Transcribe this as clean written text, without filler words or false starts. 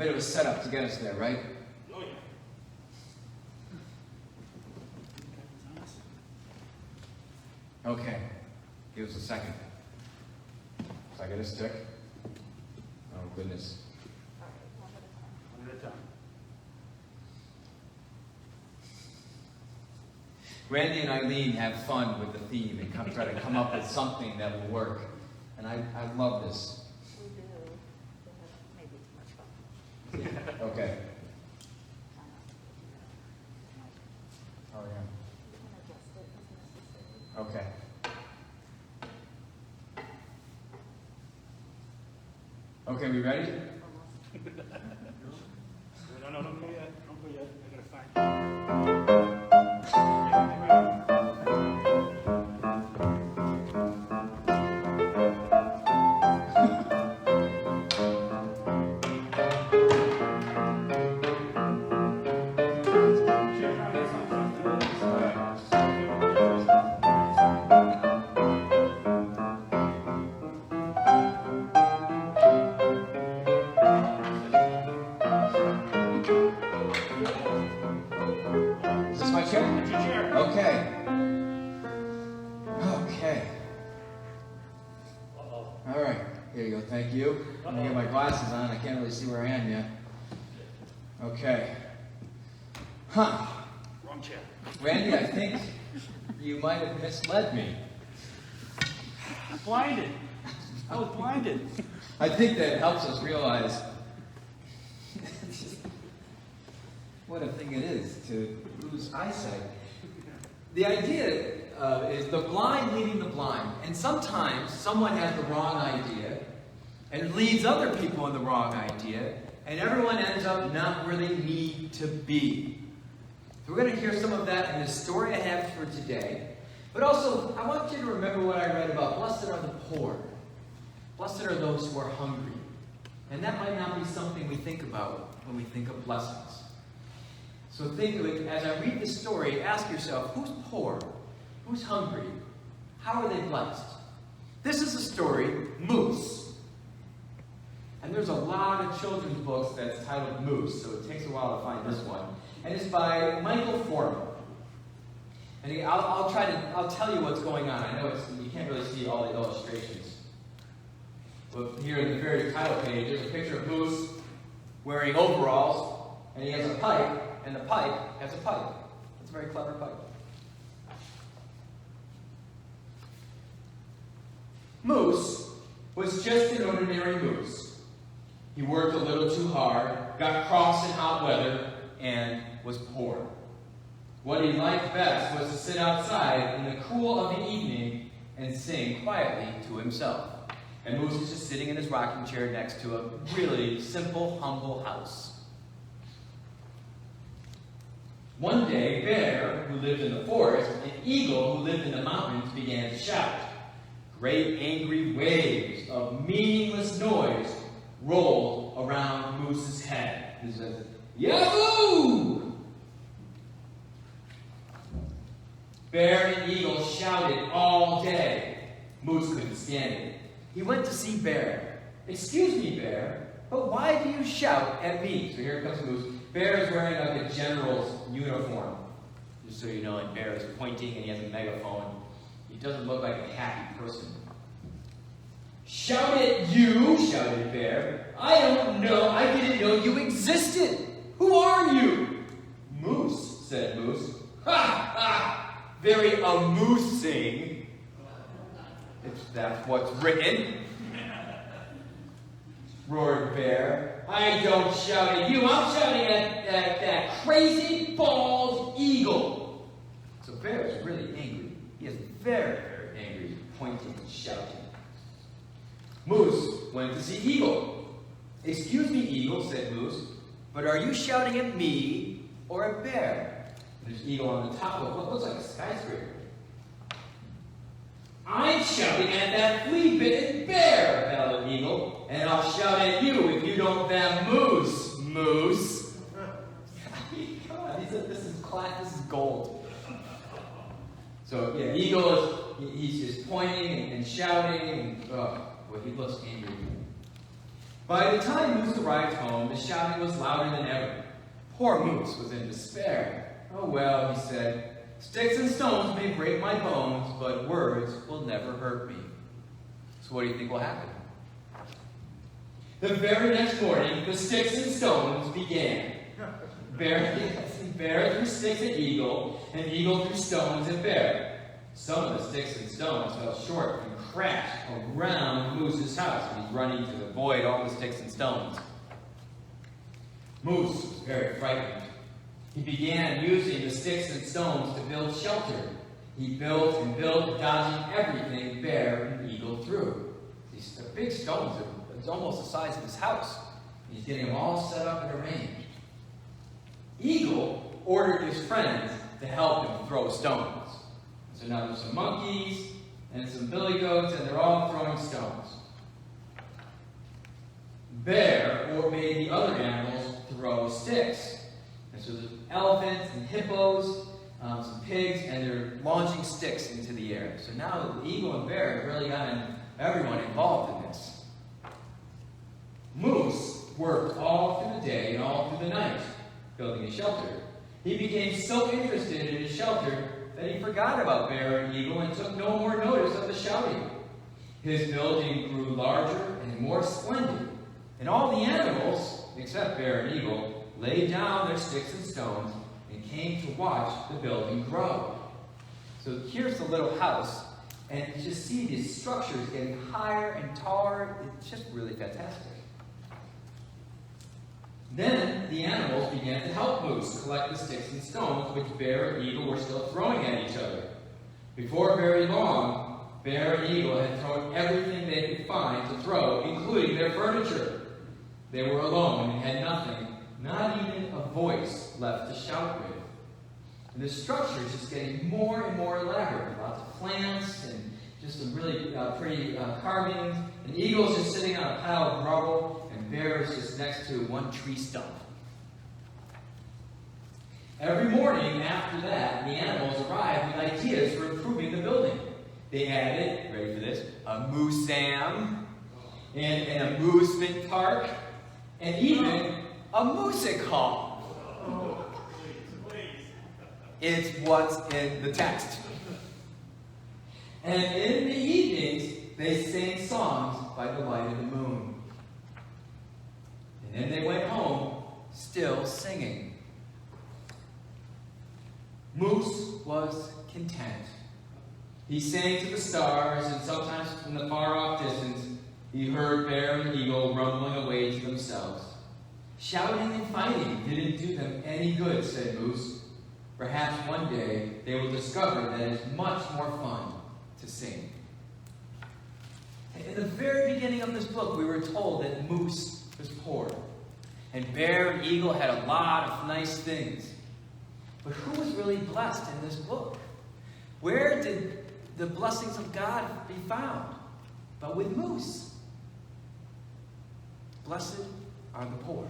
bit of a setup to get us there, right? Oh, yeah. Okay, give us a second. So I get a stick. Oh, goodness. One at a time. Randy and Eileen have fun with the theme and try to come up with something that will work. And I love this. We do. We have maybe too much fun. Okay. Oh, yeah. You can adjust it as necessary. Okay. Okay, we ready? No, don't go yet. Don't go yet. I gotta find it. Is this my chair? That's your chair. Okay. Okay. Uh-oh. All right. Here you go. Thank you. I'm going to get my glasses on. I can't really see where I am yet. Okay. Huh. Wrong chair. Randy, I think you might have misled me. Blinded. I was blinded. I think that helps us realize what a thing it is to lose eyesight. The idea is the blind leading the blind. And sometimes someone has the wrong idea and leads other people in the wrong idea, and everyone ends up not where they need to be. So we're going to hear some of that in the story I have for today. But also, I want you to remember what I read about blessed are the poor. Blessed are those who are hungry. And that might not be something we think about when we think of blessings. So think of it, as I read the story, ask yourself, who's poor? Who's hungry? How are they blessed? This is a story, Moose. And there's a lot of children's books that's titled Moose, so it takes a while to find this one. And it's by Michael Foreman. And I'll tell you what's going on. I know you can't really see all the illustrations. But here in the very title page, there's a picture of Moose wearing overalls, and he has a pipe, and the pipe has a pipe. It's a very clever pipe. Moose was just an ordinary moose. He worked a little too hard, got cross in hot weather, and was poor. What he liked best was to sit outside in the cool of the evening and sing quietly to himself. And Moose is just sitting in his rocking chair next to a really simple, humble house. One day, Bear, who lived in the forest, and Eagle, who lived in the mountains, began to shout. Great angry waves of meaningless noise rolled around Moose's head. He says, Yahoo! Bear and Eagle shouted all day. Moose couldn't stand it. He went to see Bear. Excuse me, Bear, but why do you shout at me? So here comes Moose. Bear is wearing like a general's uniform. Just so you know, and Bear is pointing and he has a megaphone. He doesn't look like a happy person. Shout at you, shouted Bear. I don't know. I didn't know you existed. Who are you? Moose, said Moose. Ha ha! Very amusing. If that's what's written. Roared Bear. I don't shout at you. I'm shouting at that crazy bald eagle. So Bear is really angry. He is very, very angry, pointing and shouting. Moose went to see Eagle. Excuse me, Eagle, said Moose, but are you shouting at me or at Bear? There's Eagle on the top of what looks like a skyscraper. I'm shouting at that flea-bitten bear, bellowed Eagle, and I'll shout at you if you don't vamoose, Moose. Come on, this is gold. So yeah, Eagle he's just pointing and shouting, and he looks angry. By the time Moose arrived home, the the shouting was louder than ever. Poor Moose was in despair. "Oh well," he said, "sticks and stones may break my bones, but words will never hurt me." So what do you think will happen? The very next morning, the sticks and stones began. Bear threw sticks at Eagle, and Eagle threw stones at Bear. Some of the sticks and stones fell short and crashed around Moose's house, and he's running to avoid all the sticks and stones. Moose was very frightened. He began using the sticks and stones to build shelter. He built and built, dodging everything Bear and Eagle threw. These big stones are almost the size of his house. He's getting them all set up and arranged. Eagle ordered his friends to help him throw stones. So now there's some monkeys and some billy goats, and they're all throwing stones. Bear made the other animals throw sticks. And so there's elephants and hippos, some pigs, and they're launching sticks into the air. So now the Eagle and Bear have really gotten everyone involved in this. Moose worked all through the day and all through the night, building a shelter. He became so interested in his shelter that he forgot about Bear and Eagle and took no more notice of the shouting. His building grew larger and more splendid, and all the animals, except Bear and Eagle, laid down their sticks and stones and came to watch the building grow. So here's the little house, and you just see these structures getting higher and taller. It's just really fantastic. Then the animals began to help Moose collect the sticks and stones which Bear and Eagle were still throwing at each other. Before very long, Bear and Eagle had thrown everything they could find to throw, including their furniture. They were alone and had nothing, not even a voice left to shout with. And the structure is just getting more and more elaborate. Lots of plants and just some really pretty carvings. And Eagle's just sitting on a pile of rubble, and Bear is just next to one tree stump. Every morning after that, the animals arrived with ideas for improving the building. They added, ready for this, a moose-am, and an amusement park, and even a music hall. It's what's in the text. And in the evenings, they sang songs by the light of the moon. And then they went home, still singing. Moose was content. He sang to the stars, and sometimes from the far-off distance, he heard Bear and Eagle rumbling away to themselves. Shouting and fighting didn't do them any good, said Moose. Perhaps one day they will discover that it's much more fun to sing. In the very beginning of this book, we were told that Moose was poor, and Bear and Eagle had a lot of nice things. But who was really blessed in this book? Where did the blessings of God be found? But with Moose. Blessed are the poor.